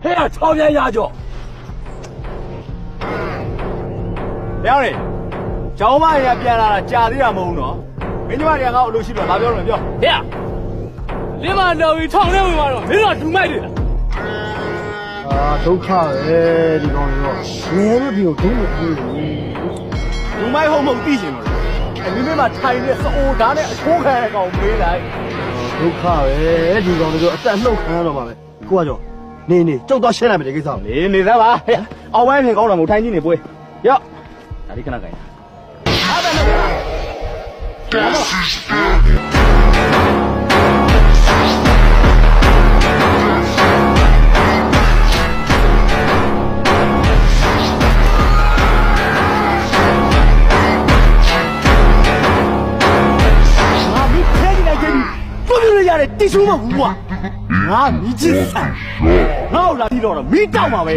嘿呀，朝鲜亚洲。两人，叫嘛人家变了，家里也没喏。没你妈两个路西路，哪标准标？嘿呀，你妈老一唱两万了，没让出卖的。ဒုက္ခပဲဒီကောင်တွေတော့ငယ်လို့ဒီကိုဒုံးမပြေးဘူး လူမိုက်ဟုတ်မဟုတ်သိရှင်လို့လေအမိမိမှာထိုင်နေစအိုဓာတ်နဲ့အချိုးခံတဲ့ကောင်မေးလိုက် ဒုက္ခပဲဒီကောင်တွေတော့အသက်နှုတ်ခံရတော့မှာပဲကိုကကြောနေကျုပ်တော့ရှင်းလိုက်မယ်ဒီကိစ္စကို နေသားပါဟဲ့အောက်ဝိုင်းပြင်ကောင်းတာမဟုတ်ထိုင်ကြီးနေပွဲရောက်ဒါလေးခဏခိုင်းအားပဲလို့ရတယ်တိစုမဘူးကွာငါမြည်ချင်းဆန်ငါ့ကိုလာပြီးတော့မီးတောက်ပါပဲ